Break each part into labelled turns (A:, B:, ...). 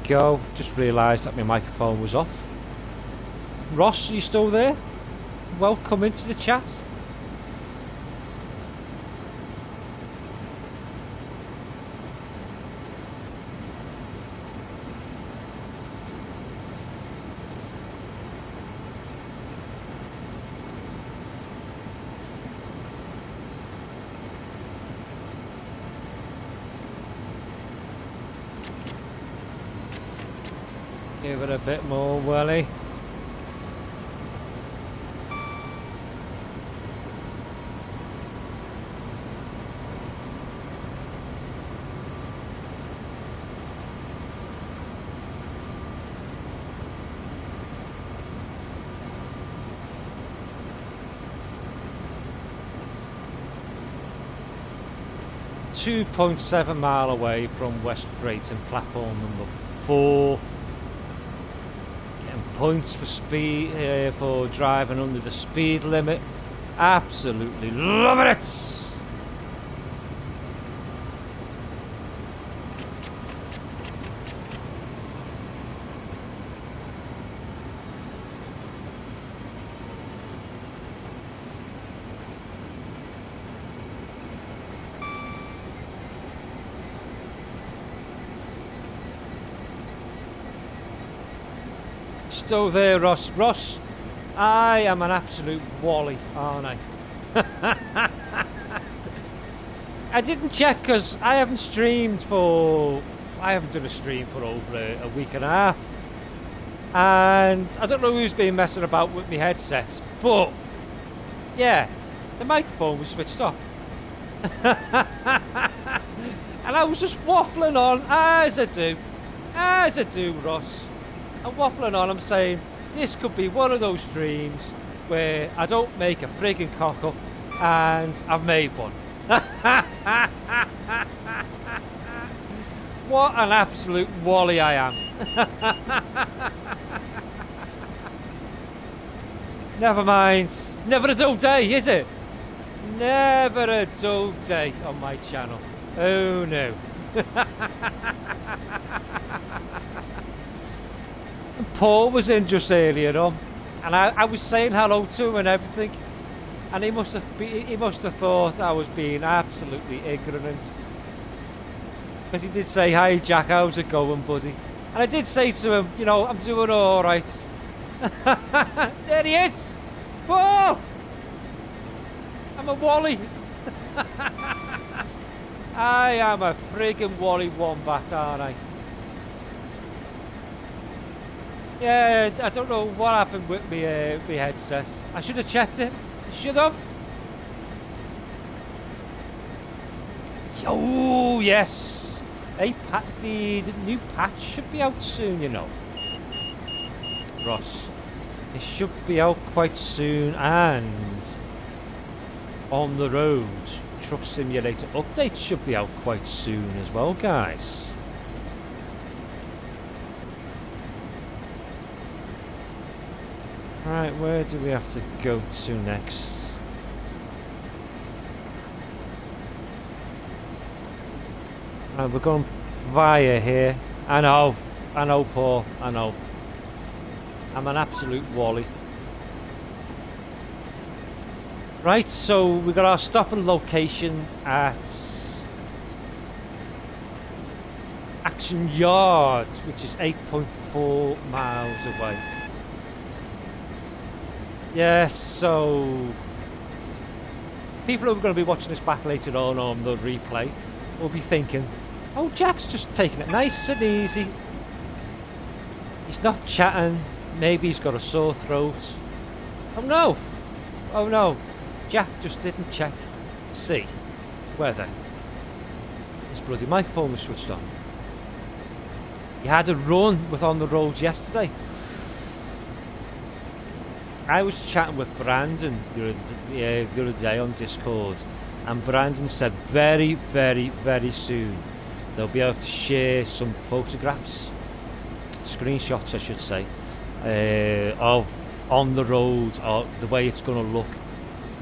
A: go. Just realised that my microphone was off. Ross, are you still there? Welcome into the chat. Give it a bit more welly. .7 mile away from West Drayton, platform number 4. Getting points for speed, for driving under the speed limit. Absolutely loving it! Still there, Ross. Ross, I am an absolute wally, aren't I? I didn't check because I haven't streamed for... I haven't done a stream for over a week and a half. And I don't know who's been messing about with my headset, but yeah, the microphone was switched off. And I was just waffling on, as I do, Ross. I'm waffling on, I'm saying, this could be one of those streams where I don't make a frigging cock up, and I've made one. What an absolute wally I am. Never mind, never a dull day, is it? Never a dull day on my channel. Oh no. Paul was in just earlier on, and I was saying hello to him and everything, and he must have thought I was being absolutely ignorant, because he did say, "Hi Jack, how's it going, buddy?" And I did say to him, you know, I'm doing all right. There he is. Whoa! I'm a wally. I am a friggin' wally wombat, aren't I? Yeah, I don't know what happened with me headset. I should have checked it. Should have. Oh yes, the new patch should be out soon, you know. Ross, it should be out quite soon, and on the road Truck Simulator update should be out quite soon as well, guys. Right, where do we have to go to next? We're going via here. I know, Paul, I know. I'm an absolute wally. Right, so we got our stopping location at Action Yards, which is 8.4 miles away. Yes, so people who are going to be watching this back later on the replay will be thinking, oh, Jack's just taking it nice and easy. He's not chatting. Maybe he's got a sore throat. Oh no, Jack just didn't check to see whether his bloody microphone was switched on. He had a run with on the roads yesterday. I was chatting with Brandon the other day on Discord, and Brandon said very, very, very soon they'll be able to share some photographs, screenshots I should say, of on the road, or the way it's going to look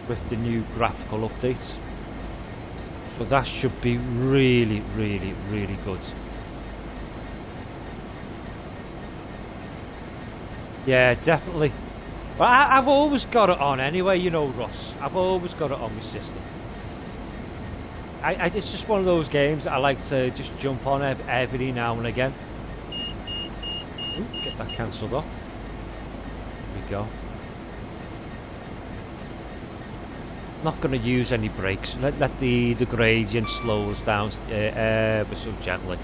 A: with the new graphical updates. So that should be really, really, really good. Yeah, definitely. But I've always got it on anyway, you know, Ross. I've always got it on my system. It's just one of those games that I like to just jump on every now and again. Ooh, get that cancelled off. There we go. Not going to use any brakes. Let the gradient slow us down ever so gently.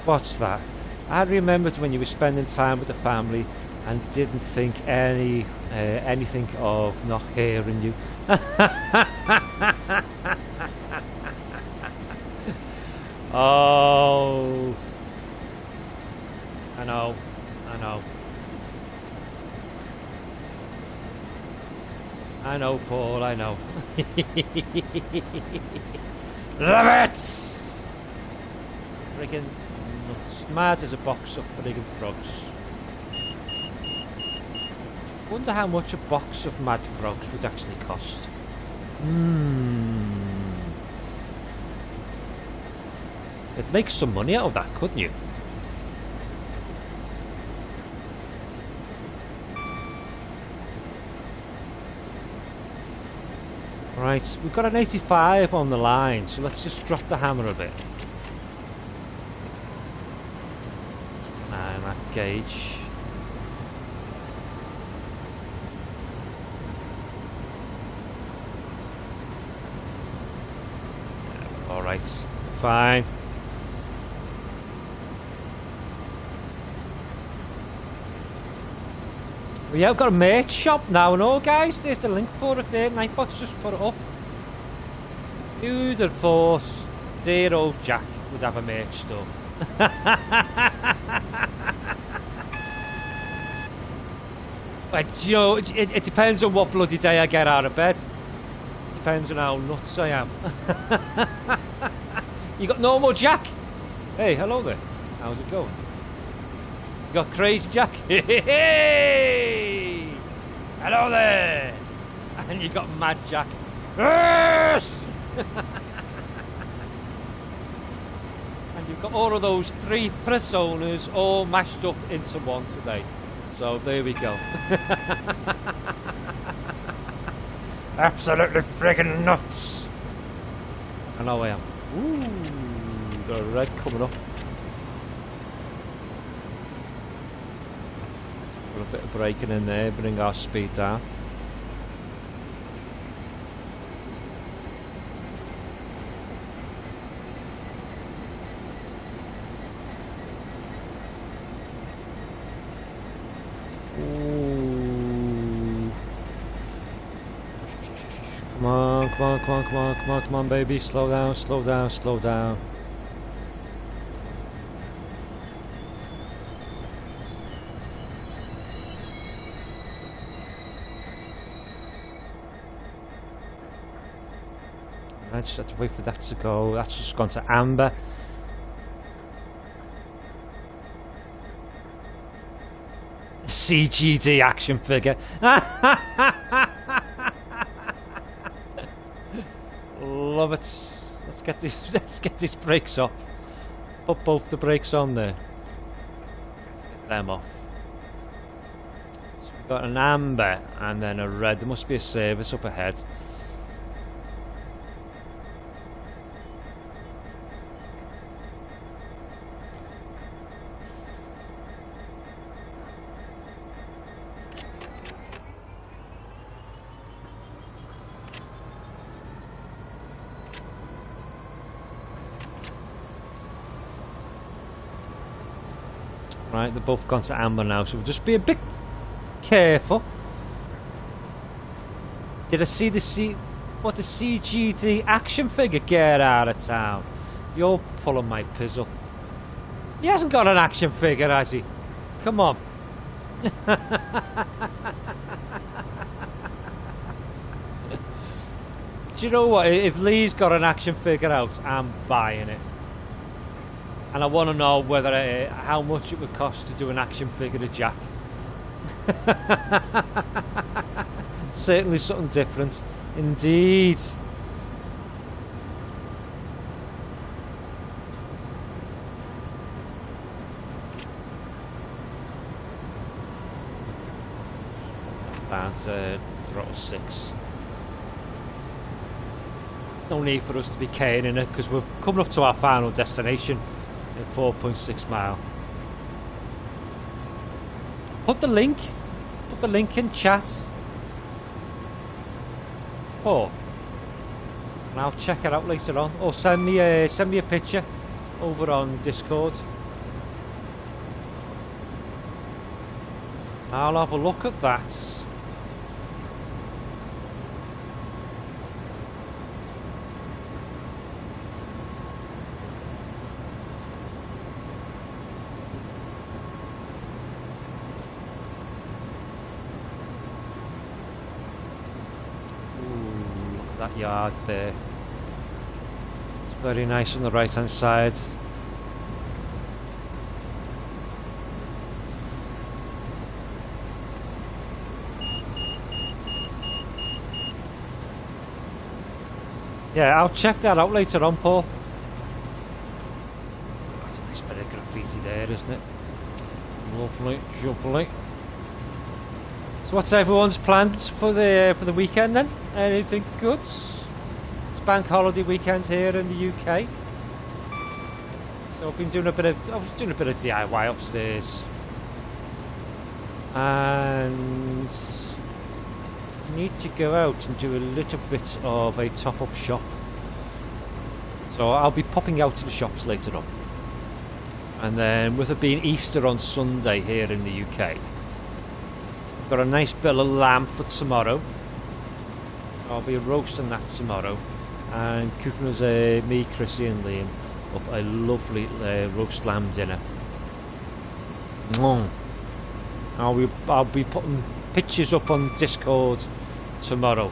A: What's that? I remembered when you were spending time with the family and didn't think anything of not hearing you. Oh, I know. I know, Paul, I know. Love it! Friggin' nuts. Mad as a box of friggin' frogs. Wonder how much a box of mad frogs would actually cost. It'd make some money out of that, couldn't you? Right, we've got an 85 on the line, so let's just drop the hammer a bit. And that gauge. Alright, fine. Yeah, we've got a merch shop now and all, guys. There's the link for it there. Nightbot's just put it up. Who'd have thought dear old Jack would have a merch store? But, you know, it depends on what bloody day I get out of bed. It depends on how nuts I am. You got no more Jack? Hey, hello there. How's it going? You got Crazy Jack? Hey! Hello there! And you got Mad Jack. Yes! And you've got all of those three personas all mashed up into one today. So there we go. Absolutely friggin' nuts. I know I am. Ooh, got a red coming up. A bit of braking in there, bring our speed down. Ooh. Come on, baby, slow down. I just have to wait for that to go. That's just gone to amber. CGD action figure. Love it. Let's get these brakes off. Put both the brakes on there. Let's get them off. So we've got an amber and then a red. There must be a service up ahead. Right, they've both gone to amber now, so we'll just be a bit careful. Did I see the CGD action figure get out of town? You're pulling my pizzle. He hasn't got an action figure, has he? Come on. Do you know what? If Lee's got an action figure out, I'm buying it. And I want to know whether how much it would cost to do an action figure of Jack. Certainly something different. Indeed. Down to throttle 6. No need for us to be K'ing in it because we're coming up to our final destination in 4.6 mile. Put the link in chat. Oh, and I'll check it out later on. Or send me a picture over on Discord. I'll have a look at that. That yard there, it's very nice on the right hand side. Yeah, I'll check that out later on, Paul. That's a nice bit of graffiti there, isn't it? Lovely, jubbly. So what's everyone's plans for the weekend then? Anything good? It's bank holiday weekend here in the UK. So I was doing a bit of DIY upstairs. And need to go out and do a little bit of a top-up shop. So I'll be popping out to the shops later on. And then with it being Easter on Sunday here in the UK, got a nice bill of lamb for tomorrow. I'll be roasting that tomorrow and cooking us me, Chrissy and Liam up a lovely roast lamb dinner. I'll be putting pictures up on Discord tomorrow.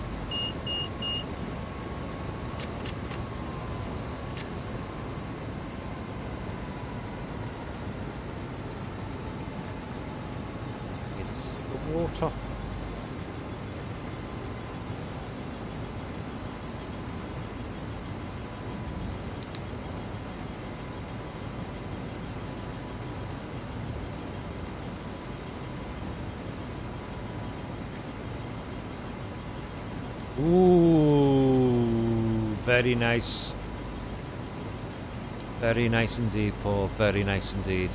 A: Water. Ooh, very nice. Very nice indeed, Paul. Very nice indeed.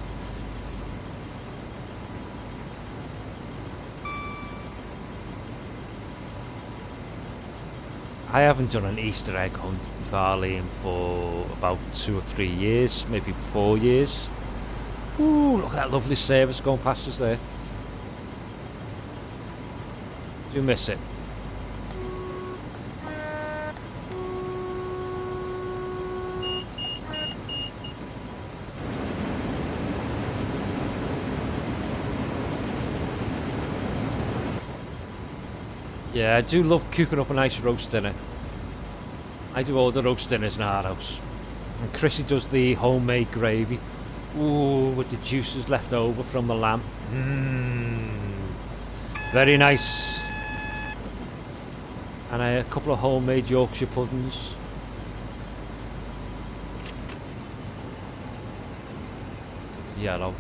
A: I haven't done an Easter egg hunt with Arlene for about 2 or 3 years, maybe 4 years. Ooh, look at that lovely service going past us there. Do miss it. Yeah, I do love cooking up a nice roast dinner. I do all the roast dinners in our house. And Chrissy does the homemade gravy. Ooh, with the juices left over from the lamb. Very nice. And a couple of homemade Yorkshire puddings. Yellow.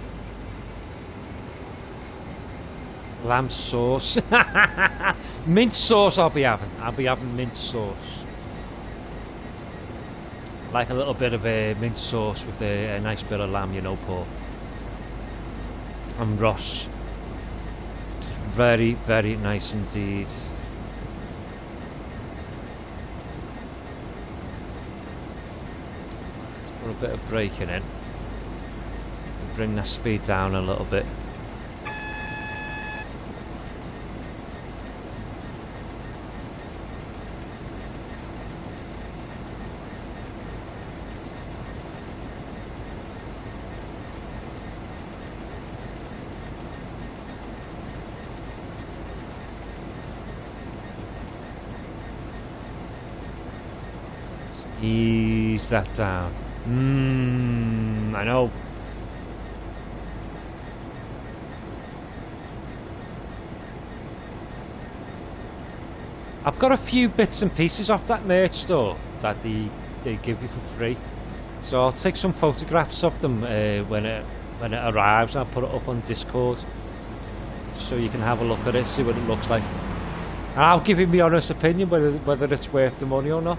A: Lamb sauce. Mint sauce I'll be having mint sauce. Like a little bit of a mint sauce with a nice bit of lamb, you know, Paul. And Ross. Very, very nice indeed. Let's put a bit of braking in. Bring the speed down a little bit. Ease that down. I know. I've got a few bits and pieces off that merch store that they give you for free, so I'll take some photographs of them when it arrives. I'll put it up on Discord so you can have a look at it, see what it looks like, and I'll give you my honest opinion whether it's worth the money or not.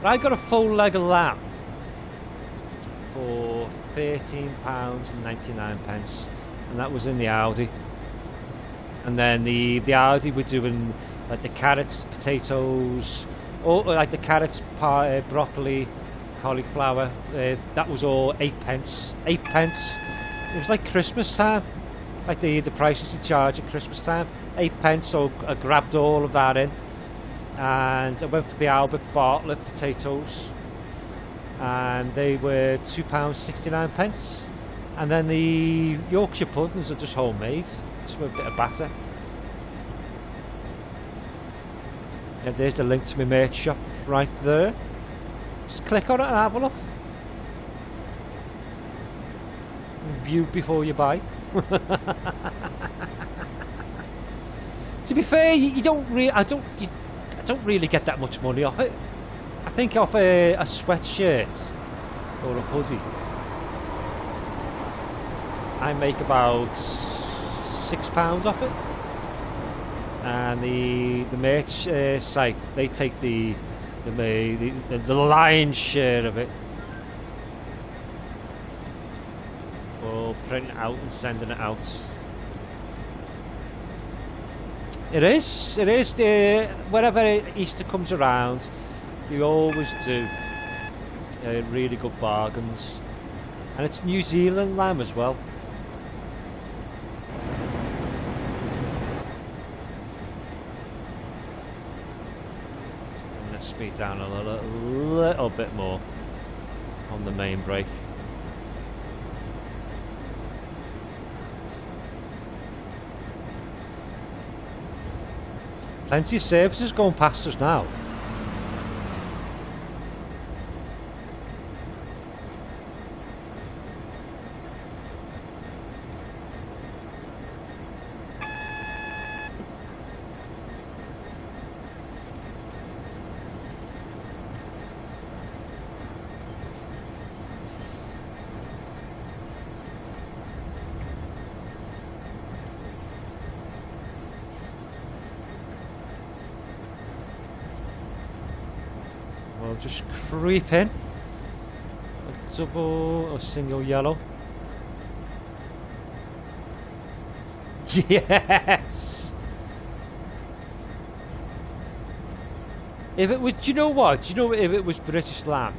A: I got a full leg of lamb for £13.99, and that was in the Audi. And then the Audi were doing like the carrots, potatoes, or like the carrots, broccoli, cauliflower. That was all 8 pence. 8 pence. It was like Christmas time, like the prices they charge at Christmas time. 8 pence. So I grabbed all of that in, and I went for the Albert Bartlett potatoes, and they were £2.69. And then the Yorkshire puddings are just homemade, just with a bit of batter. And there's the link to my merch shop right there. Just click on it and have a look. View before you buy. To be fair, you don't really, I don't really get that much money off it. I think off a sweatshirt or a hoodie, I make about £6 off it, and the merch site, they take the lion's share of it, for printing it out and sending it out. It is. Whenever Easter comes around, they always do really good bargains, and it's New Zealand lamb as well. And let's speed down a little bit more on the main brake. Plenty of services going past us now. We'll just creep in. A double or single yellow. Yes! If it was, do you know what? Do you know, if it was British lamb,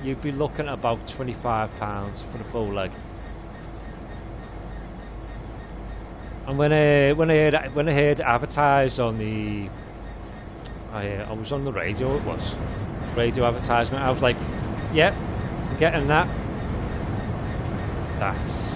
A: you'd be looking at about £25 for the full leg. And when I heard it advertised on the, I was on the radio. It was radio advertisement. I was like, "Yep, I'm getting that." That's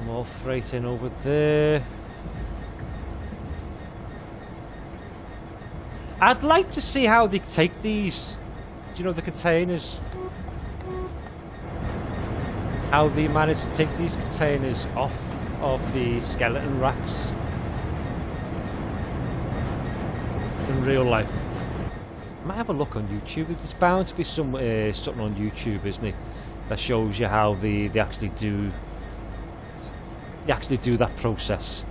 A: more freight in over there. I'd like to see how they take these, do you know, the containers, how they manage to take these containers off of the skeleton racks in real life. I might have a look on YouTube. There's bound to be some something on YouTube, isn't it, that shows you how they actually do that process.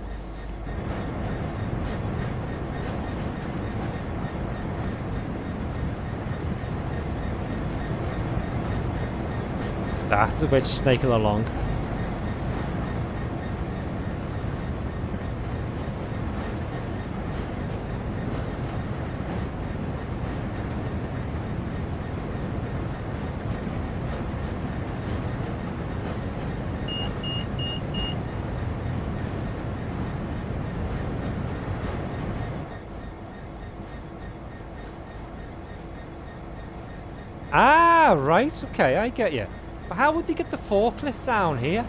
A: The bit snaking along. Ah, right, okay, I get you. But how would they get the forklift down here?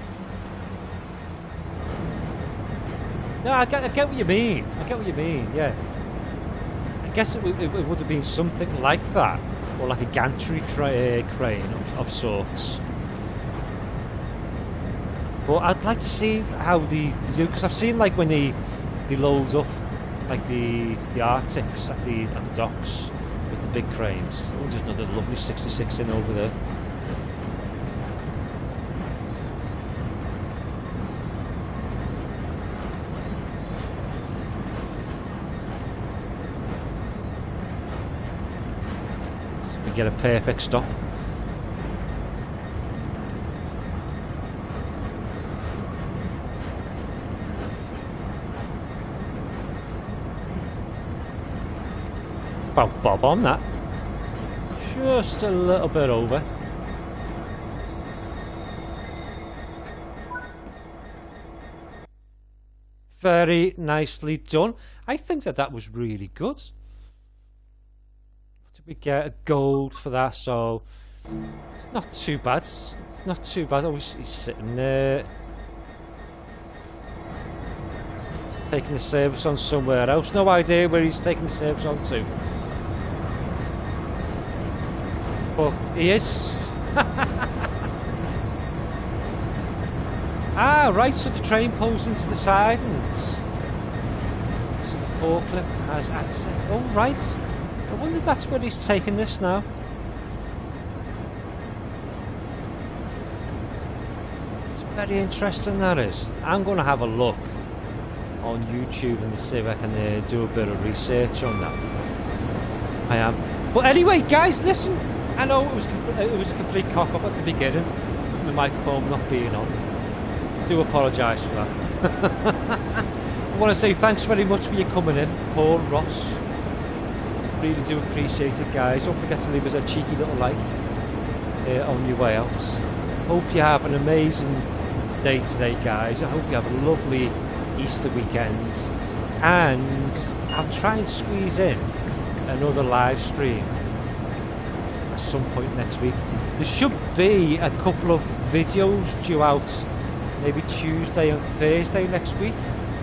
A: No, I get what you mean. I get what you mean, yeah. I guess it would have been something like that. Or like a gantry crane of sorts. But I'd like to see how they do, because I've seen like when they load up like the Arctics at the docks with the big cranes. Oh, there's another lovely 66 in over there. So we get a perfect stop. About bob on that. Just a little bit over. Very nicely done. I think that was really good. Did we get a gold for that? So it's not too bad. It's not too bad. Oh, he's sitting there. He's taking the service on somewhere else. No idea where he's taking the service on to. But he is. Ah, right, so the train pulls into the side and so the forklift has access. Oh, right. I wonder if that's where he's taking this now. It's very interesting, that is. I'm going to have a look on YouTube and see if I can do a bit of research on that. I am. But anyway, guys, listen. I know it was a complete cock-up at the beginning, the microphone not being on. I do apologise for that. I want to say thanks very much for you coming in, Paul, Ross. Really do appreciate it, guys. Don't forget to leave us a cheeky little like on your way out. Hope you have an amazing day today, guys. I hope you have a lovely Easter weekend. And I'll try and squeeze in another live stream at some point next week. There should be a couple of videos due out maybe Tuesday and Thursday next week.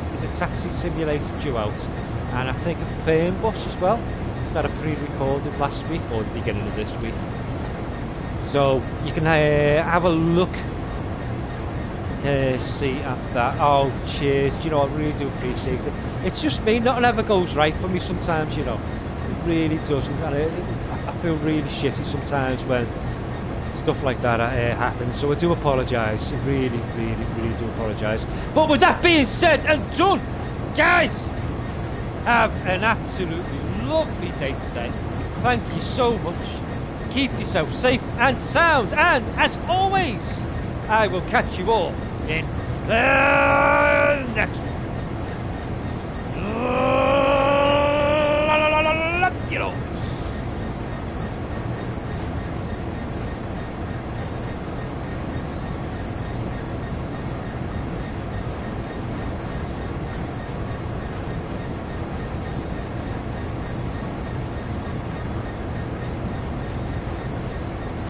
A: There's a taxi simulator due out, and I think a firm bus as well that I pre-recorded last week or the beginning of this week. So you can have a look, see at that. Oh, cheers. You know, I really do appreciate it. It's just me, nothing ever goes right for me sometimes, you know. It really doesn't, and I feel really shitty sometimes when stuff like that happens, so I do apologise. I really do apologise. But with that being said and done, guys, have an absolutely lovely day today. Thank you so much. Keep yourself safe and sound, and as always, I will catch you all in the next one. Love you know.